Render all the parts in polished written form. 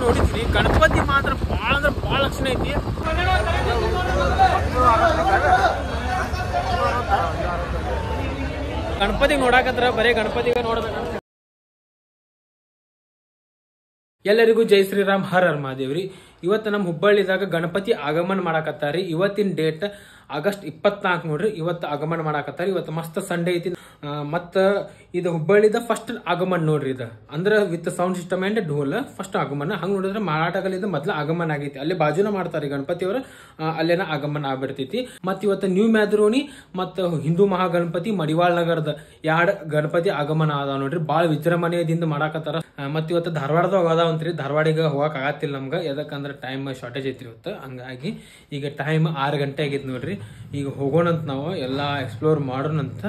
ನೋಡಿದ್ವಿ ಗಣಪತಿ ಮಾತ್ರ ಭಾಳ ಅಂದ್ರೆ ಭಾಳ ಲಕ್ಷಣ ಐತಿ. ಗಣಪತಿ ನೋಡಾಕತ್ರ ಬರೀ ಗಣಪತಿಗೆ ನೋಡ್ಬೇಕಂತ. ಎಲ್ಲರಿಗೂ ಜೈ ಶ್ರೀರಾಮ್, ಹರ್ ಹರ್ ಮಹಾದೇವ್ರಿ. ಇವತ್ತು ನಮ್ಮ ಹುಬ್ಬಳ್ಳಿದಾಗ ಗಣಪತಿ ಆಗಮನ ಮಾಡಾಕತ್ತಾರಿ. ಇವತ್ತಿನ ಡೇಟ್ ಆಗಸ್ಟ್ 24 ನೋಡ್ರಿ. ಇವತ್ತು ಆಗಮನ ಮಾಡಾಕತ್ತಾರ. ಇವತ್ತು ಮಸ್ತ್ ಸಂಡೇ ಐತಿ. ಮತ್ತ ಇದು ಹುಬ್ಬಳ್ಳಿದ ಫಸ್ಟ್ ಆಗಮನ ನೋಡ್ರಿ. ಇದು ಅಂದ್ರೆ with sound system and dhol first ಆಗಮನ. ಹಂಗ ನೋಡಿದ್ರೆ ಮಾರಾಟಗಲ್ಲಿದ್ದ ಮೊದ್ಲ ಆಗಮನ ಆಗೈತಿ. ಅಲ್ಲಿ ಬಾಜುನ ಮಾಡ್ತಾರೆ ಗಣಪತಿಯವರು, ಅಲ್ಲೇನ ಆಗಮನ ಆಗ್ಬಿಡ್ತೈತಿ. ಮತ್ ಇವತ್ತು ನ್ಯೂ ಮ್ಯಾದ್ರೋನಿ ಮತ್ತ ಹಿಂದೂ ಮಹಾಗಣಪತಿ ಮಡಿವಾಳ ನಗರದ 2 ಗಣಪತಿ ಆಗಮನ ಅದಾವ ನೋಡ್ರಿ. ಬಾಳ ವಿಜೃಂಭಣೆಯಿಂದ ಮಾಡಾಕತ್ತಾರ. ಮತ್ ಇವತ್ತು ಧಾರವಾಡದಾಗ ಅದಾವಂತ್ರಿ. ಧಾರವಾಡಿಗೆ ಹೋಗಕ್ ಆಗತ್ತಿಲ್ಲ ನಮ್ಗ, ಯಾಕಂದ್ರೆ ಟೈಮ್ ಶಾರ್ಟೇಜ್ ಐತ್ರಿ ಇವತ್ತು. ಹಂಗಾಗಿ ಈಗ ಟೈಮ್ 6 ಗಂಟೆ ಆಗೈತಿ ನೋಡ್ರಿ. ಈಗ ಹೋಗೋಣಂತ, ನಾವು ಎಲ್ಲಾ ಎಕ್ಸ್ಪ್ಲೋರ್ ಮಾಡೋಣಂತ.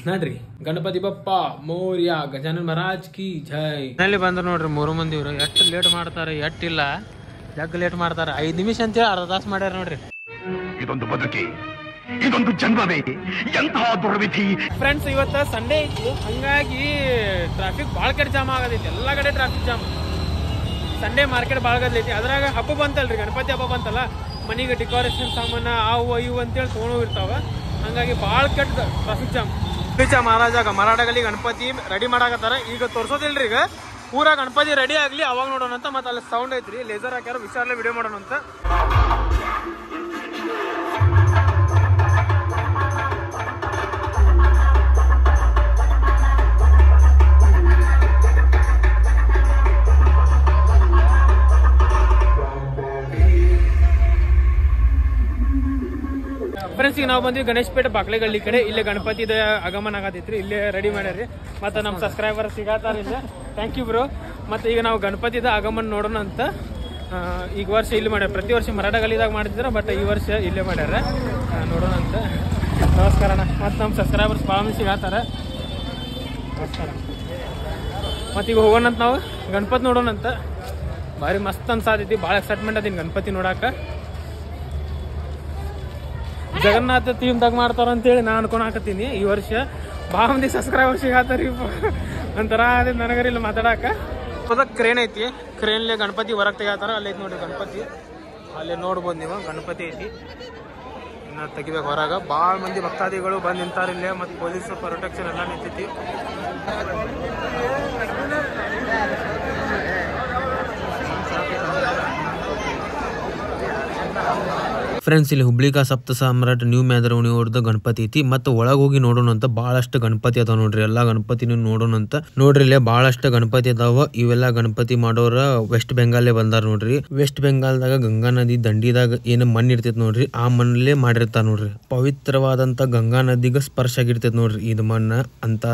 ನಡ್ರಿ. ಗಣಪತಿ ಬಪ್ಪ ಮೋರ್ಯ, ಗಜಾನನ ಮಹಾರಾಜ್ ಕಿ ಜೈ. ಅಲ್ಲಿ ಬಂದ್ರ ನೋಡ್ರಿ 3 ಮಂದಿ ಇವ್ರು. ಎಷ್ಟು ಲೇಟ್ ಮಾಡ್ತಾರೆ, ಎಟ್ಟಿಲ್ಲ ಜಗ್ ಲೇಟ್ ಮಾಡ್ತಾರೆ. 5 ನಿಮಿಷ ಅಂತೇಳಿ ಅರ್ಧ ತಾಸು ಮಾಡ್ಯಾರ ನೋಡ್ರಿ. ಇದೊಂದು ಬದುಕಿ, ಇದೊಂದು ಜನ್ಮವೇ, ಎಂತಹ ದುರ್ವಿಧಿ. ಫ್ರೆಂಡ್ಸ್, ಇವತ್ತ ಸಂಡೇ ಐತಿ, ಹಂಗಾಗಿ ಟ್ರಾಫಿಕ್ ಬಾಳ ಕಡೆ ಜಾಮ್ ಆಗದೈತಿ. ಎಲ್ಲಾ ಕಡೆ ಟ್ರಾಫಿಕ್ ಜಾಮ್. ಸಂಡೇ ಮಾರ್ಕೆಟ್ ಬಾಳ ಗದ್ಲೈತಿ. ಅದ್ರಾಗ ಹಬ್ಬ ಬಂತಲ್ರಿ, ಗಣಪತಿ ಹಬ್ಬ ಬಂತಲ್ಲ. ಮನಿಗೆ ಡೆಕೋರೇಷನ್ ಸಾಮಾನ ಅವು ಇವು ಅಂತೇಳಿ ತೊಗೊಂಡೋಗಿರ್ತಾವ. ಹಂಗಾಗಿ ಬಾಳ ಕೆಟ್ಟ ಟ್ರಾಫಿಕ್ ಜಾಮ್. ಮಹಾರಾಜಾಗ ಮರಾಠಗಲ್ಲಿ ಗಣಪತಿ ರೆಡಿ ಮಾಡಾಕತ್ತಾರ. ಈಗ ತೋರ್ಸೋದಿಲ್ರಿ, ಈಗ ಪೂರಾ ಗಣಪತಿ ರೆಡಿ ಆಗ್ಲಿ ಅವಾಗ ನೋಡೋಣ ಅಂತ. ಮತ್ತೆ ಅಲ್ಲಿ ಸೌಂಡ್ ಐತ್ರಿ, ಲೇಸರ್ ಹಾಕ್ಯಾರ, ವಿಚಾರಲೆ ವಿಡಿಯೋ ಮಾಡೋಣ ಅಂತ. ಫ್ರೆಂಡ್ಸ್, ಈಗ ನಾವು ಬಂದ್ವಿ ಗಣೇಶಪೇಟೆ ಬಾಕ್ಲೆಗಳ್ಳಿ ಕಡೆ. ಇಲ್ಲೇ ಗಣಪತಿದ ಆಗಮನ ಆಗತೈತ್ರಿ. ಇಲ್ಲೇ ರೆಡಿ ಮಾಡ್ಯಾರಿ. ಮತ್ತೆ ನಮ್ಮ ಸಬ್ಸ್ಕ್ರೈಬರ್ ಸಿಗತ್ತಾರ ಇಲ್ಲೇ. Thank you bro. ಮತ್ತೆ ಈಗ ನಾವು ಗಣಪತಿದ ಆಗಮನ ನೋಡೋಣ ಅಂತ. ಈಗ ವರ್ಷ ಇಲ್ಲಿ ಮಾಡ್ಯಾರ. ಪ್ರತಿ ವರ್ಷ ಮರಾಠಗಲ್ಲಿದಾಗ ಮಾಡಿದ್ರ, ಬಟ್ ಈ ವರ್ಷ ಇಲ್ಲೇ ಮಾಡ್ಯಾರ. ನೋಡೋಣ ಅಂತ. ನಮಸ್ಕಾರ ಅಣ್ಣ. ಮತ್ತೆ ನಮ್ಮ ಸಬ್ಸ್ಕ್ರೈಬರ್ಸ್ ಭಾಳ ಮಂದಿ ಸಿಗತ್ತಾರ. ನಮಸ್ಕಾರ. ಮತ್ತೀಗ ಹೋಗೋಣ ಅಂತ, ನಾವು ಗಣಪತಿ ನೋಡೋಣ ಅಂತ. ಭಾರಿ ಮಸ್ತ್ ಅನ್ಸಾತೈತಿ. ಭಾಳ ಎಕ್ಸೈಟ್ಮೆಂಟ್ ಅದೀನಿ ಗಣಪತಿ ನೋಡಾಕ. ಜಗನ್ನಾಥ ಥೀಮ್ದಾಗ ಮಾಡ್ತಾರ ಅಂತೇಳಿ ನಾನು ಅನ್ಕೊಳಕತ್ತೀನಿ. ಈ ವರ್ಷ ಭಾಳ ಮಂದಿ ಸಬ್ಸ್ಕ್ರೈಬರ್ಸ್ ಸಿಗತ್ತಾರ. ಒಂಥರ ಅದೇ ನನಗರಿ ಇಲ್ಲಿ ಮಾತಾಡಕ. ಕ್ರೇನ್ ಐತಿ. ಕ್ರೇನ್ಲೆ ಗಣಪತಿ ಹೊರಗೆ ತೆಗಿತಾರ. ಅಲ್ಲಿ ಐತಿ ನೋಡ್ರಿ ಗಣಪತಿ. ಅಲ್ಲಿ ನೋಡ್ಬೋದು ನೀವು, ಗಣಪತಿ ಐತಿ. ಇನ್ನ ತೆಗಿಬೇಕು ಹೊರಗ. ಭಾಳ ಮಂದಿ ಭಕ್ತಾದಿಗಳು ಬಂದು ನಿಂತಾರ ಇಲ್ಲೇ. ಮತ್ತು ಪೊಲೀಸ್ ಪ್ರೊಟೆಕ್ಷನ್ ಎಲ್ಲ ನಿಂತೈತಿ. ಫ್ರೆಂಡ್ಸ್, ಇಲ್ಲಿ ಹುಬ್ಳಿಕಾ ಸಪ್ತ ಸಾಮ್ರಾಟ್ ನ್ಯೂ ಮ್ಯಾದ್ರೋನಿ ಅವ್ರದ್ದು ಗಣಪತಿ ಐತಿ. ಮತ್ತೆ ಒಳಗೆ ಹೋಗಿ ನೋಡೋಣ ಅಂತ. ಬಹಳಷ್ಟು ಗಣಪತಿ ಅದಾವ ನೋಡ್ರಿ. ಎಲ್ಲಾ ಗಣಪತಿನೂ ನೋಡೋಣ ಅಂತ. ನೋಡ್ರಿ, ಇಲ್ಲೇ ಬಹಳಷ್ಟು ಗಣಪತಿ ಅದಾವ. ಇವೆಲ್ಲಾ ಗಣಪತಿ ಮಾಡೋರ ವೆಸ್ಟ್ ಬೆಂಗಾಲೇ ಬಂದಾರ ನೋಡ್ರಿ. ವೆಸ್ಟ್ ಬೆಂಗಾಲ್ದಾಗ ಗಂಗಾ ನದಿ ದಂಡಿದಾಗ ಏನ ಮಣ್ಣು ಇರ್ತೈತಿ ನೋಡ್ರಿ, ಆ ಮಣ್ಣಲ್ಲೇ ಮಾಡಿರ್ತಾರ ನೋಡ್ರಿ. ಪವಿತ್ರವಾದಂತ ಗಂಗಾ ನದಿಗೆ ಸ್ಪರ್ಶ ಆಗಿರ್ತೈತಿ ನೋಡ್ರಿ ಇದು ಮಣ್ಣ. ಅಂತ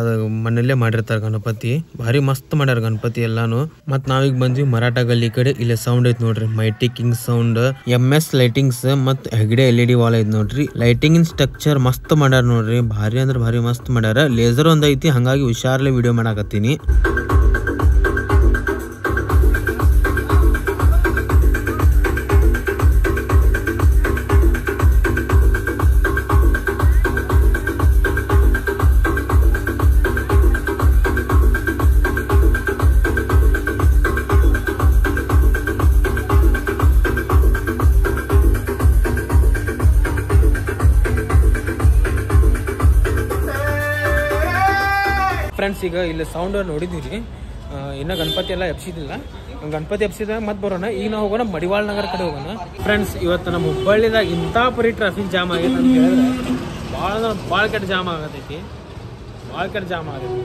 ಮಣ್ಣಲ್ಲೇ ಮಾಡಿರ್ತಾರ ಗಣಪತಿ. ಭಾರಿ ಮಸ್ತ್ ಮಾಡ್ಯಾರ ಗಣಪತಿ ಎಲ್ಲಾನು. ಮತ್ ನಾವೀಗ ಬಂದ್ವಿ ಮರಾಠಗಲ್ಲಿ ಕಡೆ. ಇಲ್ಲೇ ಸೌಂಡ್ ಐತಿ ನೋಡ್ರಿ, mighty king sound, MS lightings ಮತ್ ಹೆಗ್ಡೆ LED ವಾಲ್ ಐತಿ ನೋಡ್ರಿ. ಲೈಟಿಂಗ್ ಸ್ಟ್ರಕ್ಚರ್ ಮಸ್ತ್ ಮಾಡ್ಯಾರ ನೋಡ್ರಿ. ಭಾರಿ ಅಂದ್ರೆ ಭಾರಿ ಮಸ್ತ್ ಮಾಡ್ಯಾರ. ಲೇಸರ್ ಒಂದ್ ಐತಿ, ಹಂಗಾಗಿ ಹುಷಾರ್ಲೆ ವಿಡಿಯೋ ಮಾಡಾಕತ್ತೀನಿ. ಫ್ರೆಂಡ್ಸ್, ಈಗ ಇಲ್ಲಿ ಸೌಂಡ್ ನೋಡಿದ್ದೀವಿ. ಇನ್ನ ಗಣಪತಿ ಎಲ್ಲ ಎಬ್ಸಿದಿಲ್ಲ. ಗಣಪತಿ ಎಬ್ಸಿದ ಮತ್ತೆ ಬರೋಣ. ಈಗ ನಾವು ಹೋಗೋಣ ಮಡಿವಾಳ ನಗರ ಕಡೆ ಹೋಗೋಣ. ಫ್ರೆಂಡ್ಸ್, ಇವತ್ತು ನಮ್ಮ ಹುಬ್ಬಳ್ಳಿದಾಗ ಇಂಥ ಪರಿ ಟ್ರಾಫಿಕ್ ಜಾಮ್ ಆಗೈತೆ ಅಂತ ಹೇಳಿದ್ರೆ ಭಾಳ ಕೆಟ್ಟ ಜಾಮ್ ಆಗತೈತಿ. ಭಾಳ ಕೆಟ್ಟ ಜಾಮ್ ಆಗೈತಿ.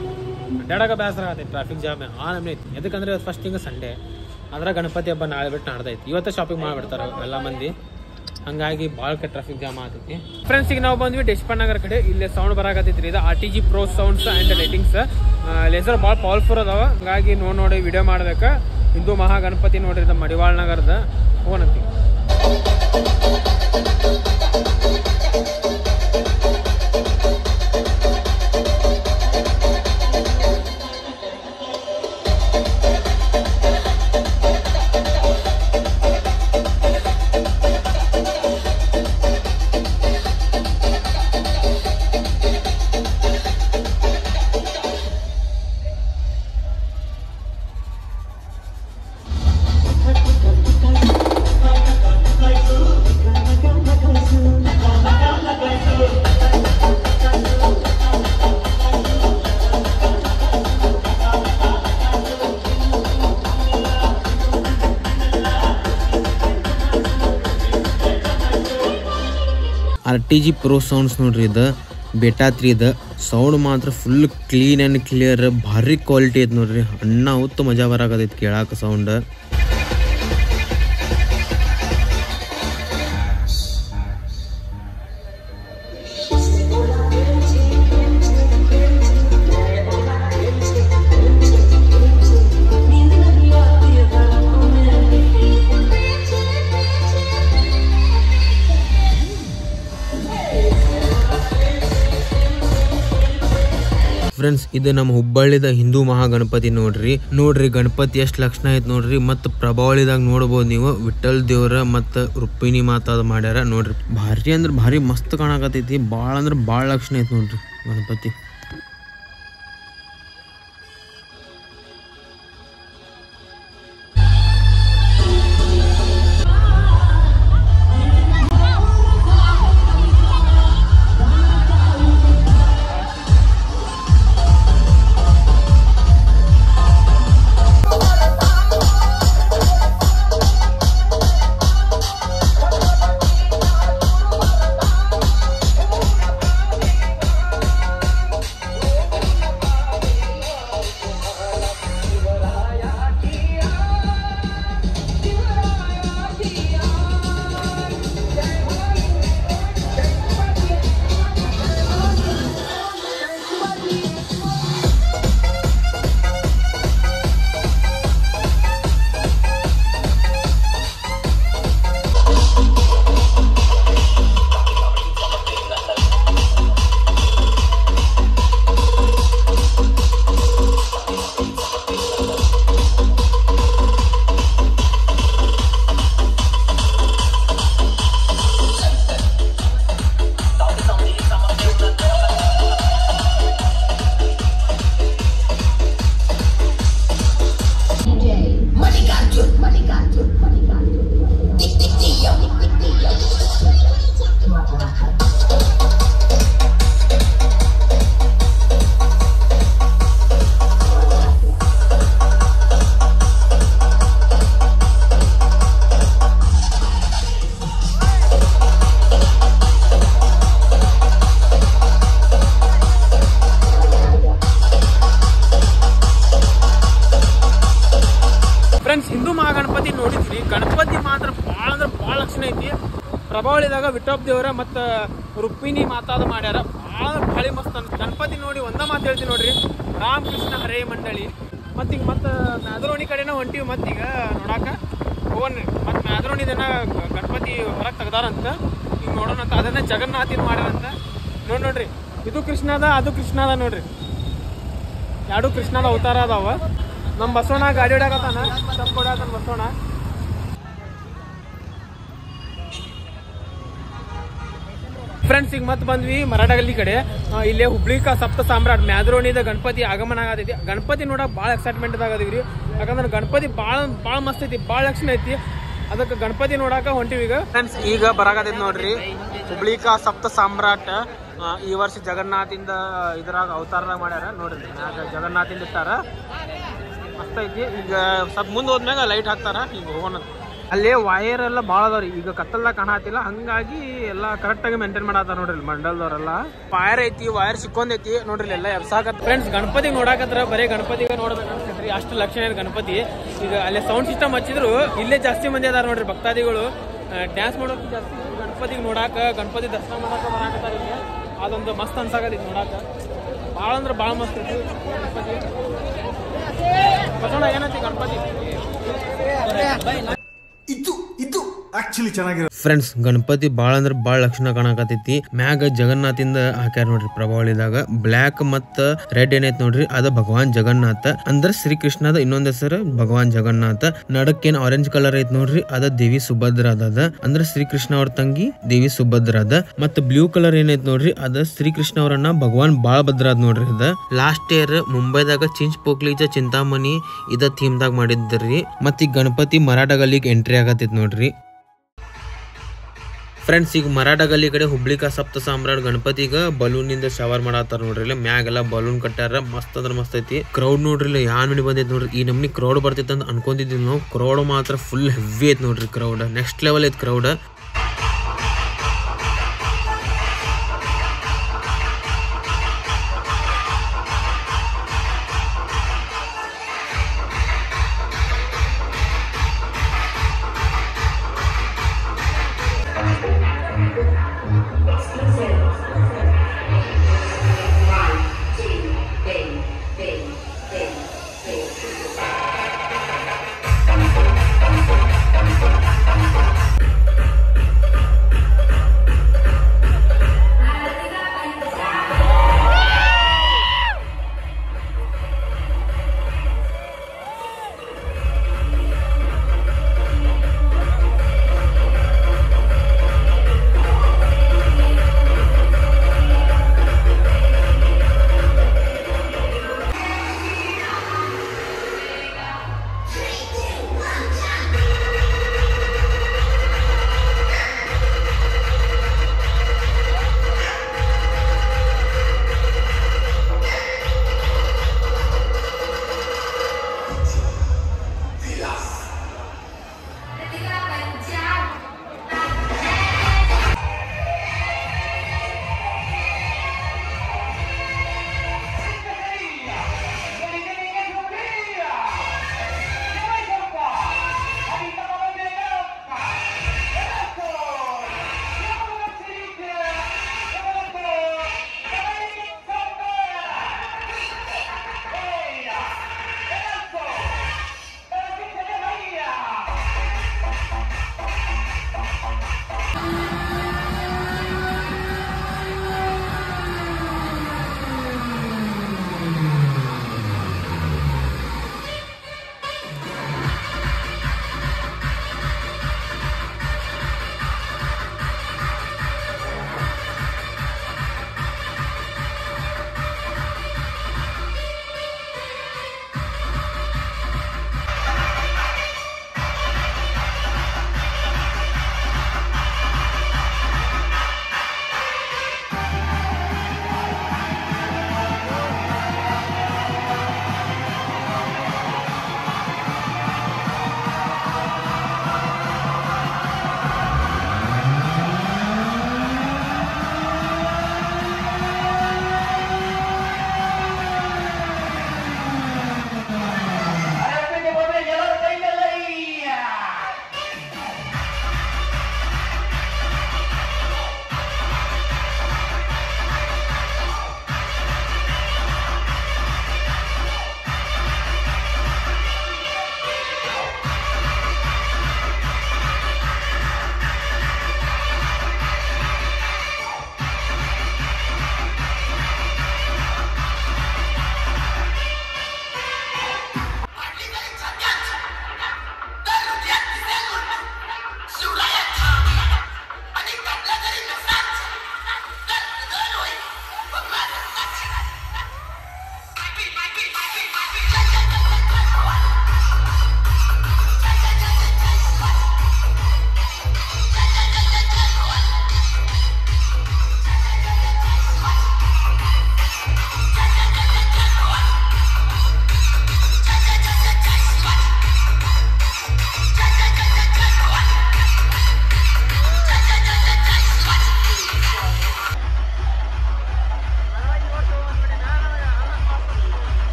ಅಡ್ಡಾಡಕ ಬೇಸರ ಆಗತೈತಿ. ಟ್ರಾಫಿಕ್ ಜಾಮ್ ಆ ನಮ್ನೆ ಐತಿ. ಯಾಕಂದ್ರೆ ಫಸ್ಟ್ ಹಿಂಗೆ ಸಂಡೇ, ಅದ್ರ ಗಣಪತಿ ಹಬ್ಬ ನಾಳೆ ಬಿಟ್ಟು ನಾಡ್ದೈತಿ. ಇವತ್ತು ಶಾಪಿಂಗ್ ಮಾಡಿಬಿಡ್ತಾರೆ ಎಲ್ಲ ಮಂದಿ. ಹಂಗಾಗಿ ಭಾಳ ಕೆಟ್ಟ ಟ್ರಾಫಿಕ್ ಜಾಮ್ ಆಗತೈತಿ. ಫ್ರೆಂಡ್ಸ್, ಈಗ ನಾವು ಬಂದ್ವಿ ದೇಶಪಾಂಡೆ ನಗರ ಕಡೆ. ಇಲ್ಲೇ ಸೌಂಡ್ ಬರಾಕತ್ತೈತ್ರಿ. ಇದು RTG Pro sounds and lightings. Laser ಭಾಳ ಪವರ್ಫುಲ್ ಅದಾವ. ಹಂಗಾಗಿ ನೋಡಿ ವಿಡಿಯೋ ಮಾಡ್ಬೇಕ. ಹಿಂದೂ ಮಹಾಗಣಪತಿ ನೋಡ್ರಿ, ಇದು ಮಡಿವಾಳ ನಗರದ. ಹೋಗಂತೀವಿ. RTG Pro ಸೌಂಡ್ಸ್ ನೋಡ್ರಿ ಇದು ಬೇಟಾ 3 ಇದು ಸೌಂಡ್ ಮಾತ್ರ ಫುಲ್ ಕ್ಲೀನ್ ಆ್ಯಂಡ್ ಕ್ಲಿಯರ್ ಭಾರಿ ಕ್ವಾಲಿಟಿ ಐತೆ ನೋಡ್ರಿ ಅಣ್ಣ ಹೊತ್ತು ಮಜಾ ಬರಾಕತೈತಿ ಕೇಳಾಕ ಸೌಂಡ್ ಫ್ರೆಂಡ್ಸ್ ಇದು ನಮ್ಮ ಹುಬ್ಬಳ್ಳಿದ ಹಿಂದೂ ಮಹಾಗಣಪತಿ ನೋಡ್ರಿ ಗಣಪತಿ ಎಷ್ಟು ಲಕ್ಷಣ ಐತೆ ನೋಡ್ರಿ ಮತ್ತು ಪ್ರಭಾವಳಿದಾಗ ನೋಡ್ಬೋದು ನೀವು ವಿಠಲ್ ದೇವ್ರ ಮತ್ತು ರುಕ್ಮಿಣಿ ಮಾತಾದ ಮಾಡ್ಯಾರ ನೋಡ್ರಿ ಭಾರಿ ಅಂದ್ರೆ ಭಾರಿ ಮಸ್ತ್ ಕಾಣಕತೈತಿ ಭಾಳ ಅಂದ್ರೆ ಭಾಳ ಲಕ್ಷಣ ಐತೆ ನೋಡ್ರಿ ಗಣಪತಿ ಫ್ರೆಂಡ್ಸ್ ಹಿಂದೂ ಮಹಾಗಣಪತಿ ನೋಡಿದ್ರಿ ಗಣಪತಿ ಮಾತ್ರ ಭಾಳ ಅಂದ್ರೆ ಭಾಳ ಲಕ್ಷಣ ಐತಿ ಪ್ರಭಾವಳಿದಾಗ ವಿಠಲ್ ದೇವರ ಮತ್ತು ರುಕ್ಮಿಣಿ ಮಾತಾದ ಮಾಡ್ಯಾರ ಭಾಳ ಮಸ್ತ್ ಅನ್ಸ ಗಣಪತಿ ನೋಡಿ ಒಂದ ಮಾತು ಹೇಳ್ತೀನಿ ನೋಡ್ರಿ ರಾಮಕೃಷ್ಣ ಹರೇ ಮಂಡಳಿ ಮತ್ತು ಈಗ ಮತ್ತೆ ಮ್ಯಾದರೋಣಿ ಕಡೆನ ಹೊಂಟಿವಿ ಮತ್ತೀಗ ನೋಡಾಕ ಹೋಗ್ರಿ ಮತ್ತು ಮ್ಯಾದರೋಣಿದನ ಗಣಪತಿ ಹೊರಗೆ ತೆಗ್ದಾರಂತ ಈಗ ನೋಡೋಣಂತ ಅದನ್ನ ಜಗನ್ನಾಥಿನ ಮಾಡ್ಯಾರಂತ ನೋಡ್ರಿ ಇದು ಕೃಷ್ಣದ ಅದು ಕೃಷ್ಣದ ನೋಡ್ರಿ ಎರಡು ಕೃಷ್ಣದ ಅವತಾರ ಅದಾವ ನಮ್ಮ ಬಸವಣ್ಣ ಗಾಡಿ ಹೊಡ್ಯಾಕತ್ತಾನ ತಪ್ಪು ಹೊಡ್ಯಾಕತ್ತಾನ ಬಸವಣ್ಣ ಫ್ರೆಂಡ್ಸ್ ಈಗ ಮತ್ತೆ ಬಂದ್ವಿ ಮರಾಠಗಲ್ಲಿ ಕಡೆ ಇಲ್ಲೇ ಹುಬ್ಳಿ ಸಪ್ತ ಸಾಮ್ರಾಟ್ ಮ್ಯಾದರೋಣಿದ ಗಣಪತಿ ಆಗಮನ ಆಗತೈತಿ ಗಣಪತಿ ನೋಡಕ್ ಭಾಳ ಎಕ್ಸೈಟ್ಮೆಂಟ್ ಆಗದಿವ್ರಿ ಯಾಕಂದ್ರೆ ಗಣಪತಿ ಭಾಳ ಮಸ್ತ್ ಐತಿ ಭಾಳ ಲಕ್ಷಣ ಐತಿ ಅದಕ್ಕೆ ಗಣಪತಿ ನೋಡಾಕ ಹೊಂಟಿವಿ ಈಗ ಫ್ರೆಂಡ್ಸ್ ಈಗ ಬರಾಕತೈತಿ ನೋಡ್ರಿ ಹುಬ್ಳಿ ಸಪ್ತ ಸಾಮ್ರಾಟ್ ಈ ವರ್ಷ ಜಗನ್ನಾಥಿಂದ ಇದ್ರಾಗ ಅವತಾರದಾಗ ಮಾಡ್ಯಾರ ನೋಡ್ರಿ ಜಗನ್ನಾಥಿಂದ ಇಟ್ಟಾರ ಮಸ್ತ್ ಐತಿ ಈಗ ಸ್ವಲ್ಪ ಮುಂದೆ ಹೋದ್ಮ್ಯಾಗ ಲೈಟ್ ಹಾಕ್ತಾರ ಈಗ ಹೋಗೋಣ ಅಲ್ಲೇ ವೈರ್ ಎಲ್ಲ ಭಾಳ ಅದಾವ್ರಿ ಈಗ ಕತ್ತಲ್ದಾಗ ಕಾಣತಿಲ್ಲ ಹಂಗಾಗಿ ಎಲ್ಲ ಕರೆಕ್ಟಾಗಿ ಮೇಂಟೈನ್ ಮಾಡತ್ತಾರ ನೋಡ್ರಿ ಮಂಡಲದವ್ರೆಲ್ಲ ವೈರ್ ಐತಿ ವೈರ್ ಸಿಕ್ಕೊಂದೈತಿ ನೋಡ್ರಿ ಎಲ್ಲ ಎಬ್ಸಾಕತ್ ಫ್ರೆಂಡ್ಸ್ ಗಣಪತಿ ನೋಡಾಕತ್ರ ಬರೀ ಗಣಪತಿಗೆ ನೋಡ್ಬೇಕು ಅನ್ಸ್ತೈತ್ರಿ ಅಷ್ಟು ಲಕ್ಷಣ ಇದೆ ಗಣಪತಿ ಈಗ ಅಲ್ಲೇ ಸೌಂಡ್ ಸಿಸ್ಟಮ್ ಹಚ್ಚಿದ್ರು ಇಲ್ಲೇ ಜಾಸ್ತಿ ಮಂದಿ ಅದಾರ ನೋಡ್ರಿ ಭಕ್ತಾದಿಗಳು ಡ್ಯಾನ್ಸ್ ಮಾಡೋಕೆ ಜಾಸ್ತಿ ಗಣಪತಿಗೆ ನೋಡಾಕ ಗಣಪತಿ ದರ್ಶನ ಮಾಡಾಕ ಬರಾಕತ್ತಾರ ಇಲ್ಲಿ ಅದೊಂದು ಮಸ್ತ್ ಅನ್ಸಾಕತ್ತೈತಿ ನೋಡಾಕ ಭಾಳ ಅಂದ್ರೆ ಭಾಳ ಮಸ್ತ್ ಐತಿ ಗಣಪತಿ ಬಸವಣ್ಣ ಏನೈತಿ ಗಣಪತಿ ಇದು ಆಕ್ಚುಲಿ ಚೆನ್ನಾಗಿರೋ ಫ್ರೆಂಡ್ಸ್ ಗಣಪತಿ ಭಾಳ ಅಂದ್ರೆ ಭಾಳ ಲಕ್ಷಣ ಕಾಣಕತೈತಿ ಮ್ಯಾಗ ಜಗನ್ನಾಥಿಂದ ಹಾಕ್ಯಾರ ನೋಡ್ರಿ ಪ್ರಭಾವಳಿದಾಗ ಬ್ಲ್ಯಾಕ್ ಮತ್ತ ರೆಡ್ ಏನೈತಿ ನೋಡ್ರಿ ಅದ ಭಗವಾನ್ ಜಗನ್ನಾಥ ಅಂದ್ರ ಶ್ರೀಕೃಷ್ಣದ ಇನ್ನೊಂದ್ ಹೆಸರು ಭಗವಾನ್ ಜಗನ್ನಾಥ ನಡಕ್ಕೇನ್ ಆರೆಂಜ್ ಕಲರ್ ಐತಿ ನೋಡ್ರಿ ಅದ ದೇವಿ ಸುಭದ್ರ ಅದ ಅಂದ್ರ ಶ್ರೀಕೃಷ್ಣ ಅವ್ರ ತಂಗಿ ದೇವಿ ಸುಭದ್ರ ಅದ ಮತ್ತ ಬ್ಲೂ ಕಲರ್ ಏನೈತಿ ನೋಡ್ರಿ ಅದ ಶ್ರೀಕೃಷ್ಣ ಅವ್ರನ್ನ ಭಗವಾನ್ ಬಾಳಭದ್ರ ಅದ ನೋಡ್ರಿ ಅದ ಲಾಸ್ಟ್ ಇಯರ್ ಮುಂಬೈದಾಗ ಚಿಂಚ್ ಪೋಕ್ಲಿಜ ಚಿಂತಾಮಣಿ ಇದ ಥೀಮ್ ದಾಗ ಮಾಡಿದ್ರಿ ಮತ್ತ ಈ ಗಣಪತಿ ಮರಾಠಗಲ್ಲಿಗೆ ಎಂಟ್ರಿ ಆಗತೈತಿ ನೋಡ್ರಿ ಫ್ರೆಂಡ್ಸ್ ಈಗ ಮರಾಠಗಲ್ಲಿ ಕಡೆ ಹುಬ್ಳಿ ಸಪ್ತ ಸಾಮ್ರಾಟ್ ಗಣಪತಿಗ ಬಲೂನ್ ಇಂದ ಶವರ್ ಮಾಡತ್ತಾರ ನೋಡ್ರಿ ಇಲ್ಲ ಮ್ಯಾಗೆಲ್ಲ ಬಲೂನ್ ಕಟ್ಟಾರ ಮಸ್ತ್ ಅಂದ್ರ ಮಸ್ತ್ ಐತಿ ಕ್ರೌಡ್ ನೋಡ್ರಿ ಇಲ್ಲ ಯಾನ್ ಮನಿ ಬಂದೈತಿ ನೋಡ್ರಿ ಈ ನಮ್ನಿ ಕ್ರೌಡ್ ಬರ್ತೈತಿ ಅಂತ ಅನ್ಕೊಂಡಿದ್ವಿ ನಾವು ಕ್ರೌಡ್ ಮಾತ್ರ ಫುಲ್ ಹೆವಿ ಐತಿ ನೋಡ್ರಿ ಕ್ರೌಡ್ ನೆಕ್ಸ್ಟ್ ಲೆವೆಲ್ ಐತಿ ಕ್ರೌಡ್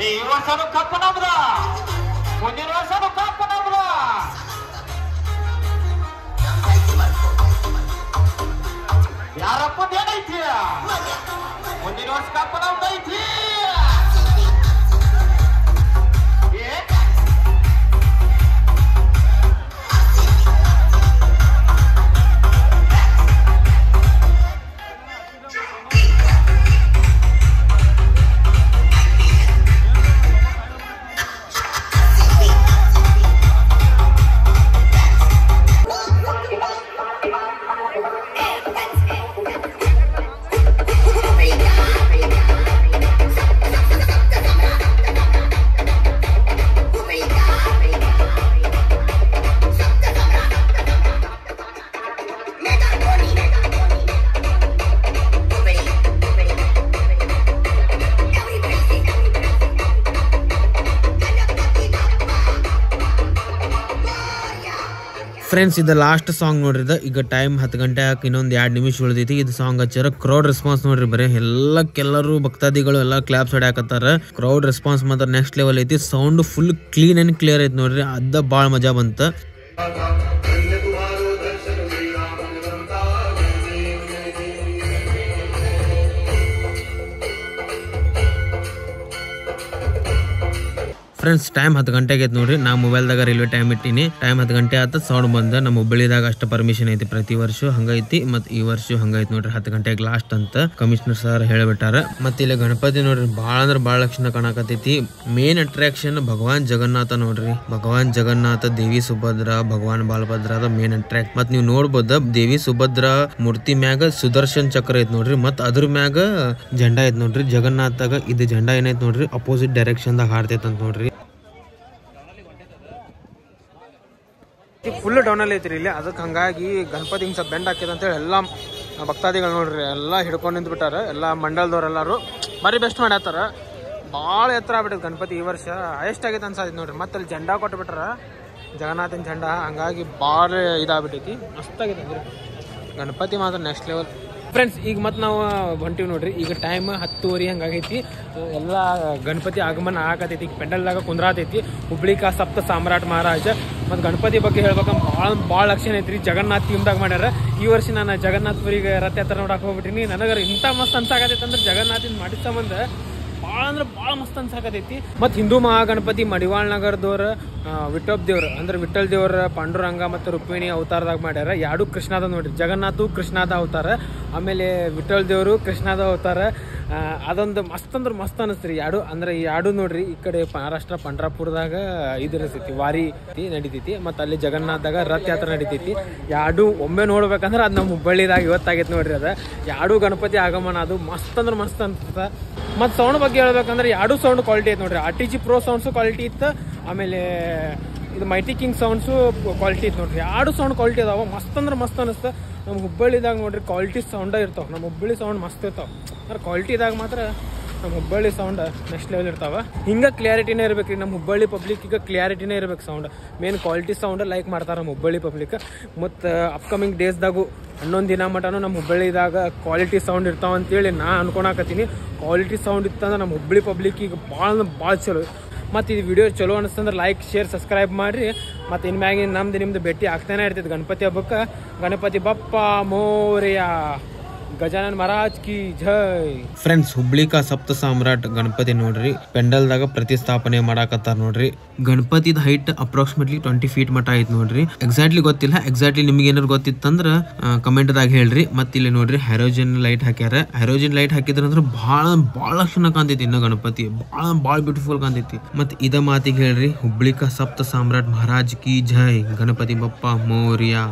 ಈ ವರ್ಷನೂ ಕಪ್ಪು ನಮ್ದ, ಮುಂದಿನ ವರ್ಷನೂ ಕಪ್ಪು ನಮ್ದ. ಯಾರಪ್ಪ ಏನೈತಿ ಮುಂದಿನ ವರ್ಷ ಕಪ್ಪು ನಮ್ದೈತಿ. ಫ್ರೆಂಡ್ಸ್ ಇದು ಲಾಸ್ಟ್ ಸಾಂಗ್ ನೋಡ್ರಿದ. ಈಗ ಟೈಮ್ 10 ಗಂಟೆ ಹಾಕಿ ಇನ್ನೊಂದು 2 ನಿಮಿಷ ಉಳಿದೈತಿ. ಇದು ಸಾಂಗ್ ಹಚ್ಚಾರ. ಕ್ರೌಡ್ ರೆಸ್ಪಾನ್ಸ್ ನೋಡ್ರಿ, ಬರೀ ಎಲ್ಲರೂ ಭಕ್ತಾದಿಗಳು ಎಲ್ಲ ಕ್ಲಾಪ್ಸ್ ಹೊಡ್ಯಾಕತ್ತಾರ. ಕ್ರೌಡ್ ರೆಸ್ಪಾನ್ಸ್ ಮಾತ್ರ ನೆಕ್ಸ್ಟ್ ಲೆವೆಲ್ ಐತಿ. Sound full clean and clear ಐತಿ ನೋಡ್ರಿ. ಅದ ಭಾಳ ಮಜಾ ಬಂತ. ಫ್ರೆಂಡ್ಸ್ ಟೈಮ್ 10 ಗಂಟೆಗೆ ಐತಿ ನೋಡ್ರಿ. ನಾ ಮೊಬೈಲ್ದಾಗ ರೈಲ್ವೆ ಟೈಮ್ ಇಟ್ಟಿನಿ. ಟೈಮ್ 10 ಗಂಟೆ ಆತ ಸೌಂಡ್ ಬಂದ. ನಮ್ಮ ಹುಬ್ಬಳ್ಳಿದಾಗ ಅಷ್ಟ ಪರ್ಮಿಷನ್ ಐತಿ, ಪ್ರತಿ ವರ್ಷ ಹಂಗೈತಿ. ಮತ್ ಈ ವರ್ಷ ಹಂಗೈತಿ ನೋಡ್ರಿ. 10 ಗಂಟೆಗೆ ಲಾಸ್ಟ್ ಅಂತ ಕಮಿಷನರ್ ಸರ್ ಹೇಳ್ಬಿಟ್ಟಾರ. ಮತ್ತೆ ಇಲ್ಲಿ ಗಣಪತಿ ನೋಡ್ರಿ ಭಾಳ ಅಂದ್ರೆ ಭಾಳ ಲಕ್ಷಣ ಕಾಣಕತೈತಿ. ಮೇನ್ ಅಟ್ರಾಕ್ಷನ್ ಭಗವಾನ್ ಜಗನ್ನಾಥ ನೋಡ್ರಿ. ಭಗವಾನ್ ಜಗನ್ನಾಥ, ದೇವಿ ಸುಭದ್ರ, ಭಗವಾನ್ ಬಾಲಭದ್ರ ಅದ ಮೇನ್ ಅಟ್ರಾಕ್ಟ್. ಮತ್ ನೀವು ನೋಡ್ಬೋದ ದೇವಿ ಸುಭದ್ರ ಮೂರ್ತಿ ಮ್ಯಾಗ ಸುದರ್ಶನ್ ಚಕ್ರ ಐತ್ ನೋಡ್ರಿ. ಮತ್ ಅದ್ರ ಮ್ಯಾಗ ಜೆಂಡಾ ಐತ್ ನೋಡ್ರಿ. ಜಗನ್ನಾಥಾಗ ಇದು ಜೆಂಡಾ ಏನೈತ್ ನೋಡ್ರಿ, ಅಪೋಸಿಟ್ ಡೈರೆಕ್ಷನ್ ದಾಗ ಹಾರ್ತೈತ್ ಅಂತ ನೋಡ್ರಿ. ಫುಲ್ ಡೌನ್ ಅಲ್ಲಿ ಐತ್ರಿ ಇಲ್ಲಿ. ಅದಕ್ಕೆ ಹಂಗಾಗಿ ಗಣಪತಿ ಹಿಂಗ್ ಸ್ವಲ್ಪ ಬೆಂಡ್ ಹಾಕಿದ ಅಂತೇಳಿ ಎಲ್ಲ ಭಕ್ತಾದಿಗಳು ನೋಡ್ರಿ ಎಲ್ಲ ಹಿಡ್ಕೊಂಡು ನಿಂತ್ಬಿಟ್ಟಾರ. ಎಲ್ಲ ಮಂಡಲದವ್ರೆಲ್ಲರೂ ಬರೀ ಬೆಸ್ಟ್ ಮಾಡ್ಯಾತಾರ. ಭಾಳ ಎತ್ತರ ಆಗ್ಬಿಟ್ಟೈತೆ ಗಣಪತಿ ಈ ವರ್ಷ. ಹೈಯೆಸ್ಟ್ ಆಗೈತೆ ಅನ್ಸಾಯ್ತು ನೋಡ್ರಿ. ಮತ್ತೆ ಅಲ್ಲಿ ಜೆಂಡಾ ಕೊಟ್ಬಿಟ್ರ, ಜಗನ್ನಾಥನ ಜೆಂಡಾ. ಹಂಗಾಗಿ ಭಾಳ ಇದಾಗ್ಬಿಟ್ಟೈತಿ. ಮಸ್ತಾಗೈತೆ ಅಂದ್ರೆ ಗಣಪತಿ ಮಾತ್ರ ನೆಕ್ಸ್ಟ್ ಲೆವೆಲ್. ಫ್ರೆಂಡ್ಸ್ ಈಗ ಮತ್ತೆ ನಾವು ಹೊಂಟಿವಿ ನೋಡ್ರಿ. ಈಗ ಟೈಮ್ 10:30 ಹಂಗಾಗೈತಿ. ಎಲ್ಲ ಗಣಪತಿ ಆಗಮನ ಆಗತೈತಿ. ಈಗ ಪೆಂಡಲ್ದಾಗ ಕುಂದ್ರಾತೈತಿ. ಹುಬ್ಳಿಕಾ ಸಪ್ತ ಸಾಮ್ರಾಟ್ ಮಹಾರಾಜ. ಮತ್ತು ಗಣಪತಿ ಬಗ್ಗೆ ಹೇಳ್ಬೇಕಂದ್ರೆ ಭಾಳ ಲಕ್ಷಣ ಐತ್ರಿ. ಜಗನ್ನಾಥ್ ಥೀಮ್ದಾಗ ಮಾಡ್ಯಾರ. ಈ ವರ್ಷ ನಾನು ಜಗನ್ನಾಥ್ಪುರಿಗೆ ರಥಯಾತ್ರೆ ನೋಡಕ್ಕೆ ಹೋಗ್ಬಿಟ್ಟಿನಿ. ನನಗೆ ಇಂಥ ಮಸ್ತ್ ಅನ್ಸಾಕತೈತಿ ಅಂದ್ರೆ ಜಗನ್ನಾಥಿನ ಮಾಡಿದ ಸಂಬಂಧ ಭಾಳ ಅಂದ್ರೆ ಭಾಳ ಮಸ್ತ್ ಅನ್ಸಾಕತೈತಿ. ಮತ್ತು ಹಿಂದೂ ಮಹಾಗಣಪತಿ ಮಡಿವಾಳ್ ನಗರದವ್ರ ವಿಠೋಬ್ ದೇವ್ರ ಅಂದ್ರೆ ವಿಠಲ್ ದೇವ್ರ ಪಾಂಡುರಂಗ ಮತ್ತು ರುಕ್ಮಿಣಿ ಅವತಾರದಾಗ ಮಾಡ್ಯಾರ. ಎರಡು ಕೃಷ್ಣದ ನೋಡ್ರಿ. ಜಗನ್ನಾಥು ಕೃಷ್ಣದ ಅವತಾರ, ಆಮೇಲೆ ವಿಠಲ್ ದೇವರು ಕೃಷ್ಣದ ಅವತಾರ. ಅದೊಂದು ಮಸ್ತ್ ಅಂದ್ರೆ ಮಸ್ತ್ ಅನಿಸ್ತ್ರಿ. ಎರಡು ಅಂದ್ರೆ ಈ ಎರಡು ನೋಡ್ರಿ. ಈ ಕಡೆ ಮಹಾರಾಷ್ಟ್ರ ಪಂಡ್ರಾಪುರದಾಗ ಇದು ಇರ್ತೈತಿ, ವಾರಿ ನಡಿತೈತಿ. ಮತ್ತು ಅಲ್ಲಿ ಜಗನ್ನಾಥದಾಗ ರಥ ಯಾತ್ರೆ ನಡಿತೈತಿ. ಎರಡು ಒಮ್ಮೆ ನೋಡ್ಬೇಕಂದ್ರೆ ಅದು ನಮ್ಮ ಹುಬ್ಬಳ್ಳಿದಾಗ ಇವತ್ತಾಗೈತೆ ನೋಡ್ರಿ. ಅದ ಎರಡು ಗಣಪತಿ ಆಗಮನ ಅದು ಮಸ್ತ್ ಅಂದ್ರೆ ಮಸ್ತ್ ಅನ್ಸುತ್ತ. ಮತ್ತು ಸೌಂಡ್ ಬಗ್ಗೆ ಹೇಳ್ಬೇಕಂದ್ರೆ ಎರಡು ಸೌಂಡ್ ಕ್ವಾಲಿಟಿ ಐತೆ ನೋಡ್ರಿ. RTG Pro ಸೌಂಡ್ಸು ಕ್ವಾಲಿಟಿ ಇತ್ತು, ಆಮೇಲೆ ಇದು ಮೈಟಿ ಕಿಂಗ್ ಸೌಂಡ್ಸು ಕ್ವಾಲಿಟಿ ಇತ್ತು ನೋಡ್ರಿ. ಎರಡು ಸೌಂಡ್ ಕ್ವಾಲಿಟಿ ಅದಾವ. ಮಸ್ತ್ ಅಂದ್ರೆ ಮಸ್ತ್ ಅನಿಸ್ತು. ನಮ್ಮ ಹುಬ್ಬಳ್ಳಿದಾಗ ನೋಡ್ರಿ ಕ್ವಾಲಿಟಿ ಸೌಂಡ ಇರ್ತಾವೆ. ನಮ್ಮ ಹುಬ್ಬಳ್ಳಿ ಸೌಂಡ್ ಮಸ್ತ್ ಇರ್ತಾವೆ. ಅಂದ್ರೆ ಕ್ವಾಲಿಟಿದಾಗ ಮಾತ್ರ ನಮ್ಮ ಹುಬ್ಬಳ್ಳಿ ಸೌಂಡ್ ನೆಕ್ಸ್ಟ್ ಲೆವೆಲ್ ಇರ್ತಾವೆ. ಹಿಂಗೆ ಕ್ಲಿಯಾರಿಟಿನೇ ಇರ್ಬೇಕು ರೀ. ನಮ್ಮ ಹುಬ್ಬಳ್ಳಿ ಪಬ್ಲಿಕ್ ಈಗ ಕ್ಲಿಯಾರಿಟಿನೇ ಇರ್ಬೇಕು sound. Main quality sound like ಮಾಡ್ತಾರೆ ನಮ್ಮ ಹುಬ್ಬಳ್ಳಿ ಪಬ್ಲಿಕ್. ಮತ್ತು ಅಪ್ಕಮಿಂಗ್ ಡೇಸ್ದಾಗು 11 ದಿನ ಮಟನೂ ನಮ್ಮ ಹುಬ್ಬಳ್ಳಿದಾಗ ಕ್ವಾಲಿಟಿ ಸೌಂಡ್ ಇರ್ತಾವೆ ಅಂತೇಳಿ ನಾ ಅನ್ಕೊಳಕತ್ತೀನಿ. ಕ್ವಾಲಿಟಿ ಸೌಂಡ್ ಇತ್ತಂದ್ರೆ ನಮ್ಮ ಹುಬ್ಬಳ್ಳಿ ಪಬ್ಲಿಕ್ ಈಗ ಭಾಳ ಚಲೋ. ಮತ್ತು ಈ ವಿಡಿಯೋ ಚಲೋ ಅನಿಸ್ತಂದ್ರೆ ಲೈಕ್, ಶೇರ್, ಸಬ್ಸ್ಕ್ರೈಬ್ ಮಾಡಿರಿ. ಮತ್ತು ಇನ್ಮ್ಯಾಗಿನ ನಿಮ್ದು ಭೇಟಿ ಆಗ್ತಾನೆ ಇರ್ತೈತೆ ಗಣಪತಿ ಹಬ್ಬಕ್ಕೆ. ಗಣಪತಿ ಬಪ್ಪ ಮೋರ್ಯಾ, ಗಜಾನನ್ ಮಹಾರಾಜ್ ಕಿ ಜೈ. ಫ್ರೆಂಡ್ಸ್ ಹುಬ್ಳಿಕಾ ಸಪ್ತ ಸಾಮ್ರಾಟ್ ಗಣಪತಿ ನೋಡ್ರಿ ಪೆಂಡಲ್ದಾಗ ಪ್ರತಿಷ್ಠಾಪನೆ ಮಾಡಾಕತ್ತಾರ ನೋಡ್ರಿ. ಗಣಪತಿದ ಹೈಟ್ ಅಪ್ರಾಕ್ಸಿಮೇಟ್ಲಿ 20 feet ಮಟ ಐತ್ ನೋಡ್ರಿ. ಎಕ್ಸಾಕ್ಟ್ಲಿ ಗೊತ್ತಿಲ್ಲ. ಎಕ್ಸಾಕ್ಟ್ಲಿ ನಿಮ್ಗೆ ಏನಾರು ಗೊತ್ತಿತ್ತಂದ್ರ ಕಮೆಂಟ್ದಾಗ ಹೇಳ್ರಿ. ಮತ್ತೆ ಇಲ್ಲಿ ನೋಡ್ರಿ ಹೈರೋಜನ್ ಲೈಟ್ ಹಾಕ್ಯಾರ. ಹೈರೋಜನ್ ಲೈಟ್ ಹಾಕಿದ್ರಂದ್ರ ಭಾಳ ಲಕ್ಷಣ ಕಾಣ್ತೈತಿ. ಇನ್ನ ಗಣಪತಿ ಭಾಳ ಬ್ಯೂಟಿಫುಲ್ ಕಾಣ್ತೈತಿ. ಮತ್ತೆ ಇದ ಮಾತಿಗೆ ಹೇಳ್ರಿ ಹುಬ್ಳಿಕಾ ಸಪ್ತ ಸಾಮ್ರಾಟ್ ಮಹಾರಾಜ್ ಕಿ ಜೈ, ಗಣಪತಿ ಬಪ್ಪ ಮೋರ್ಯಾ.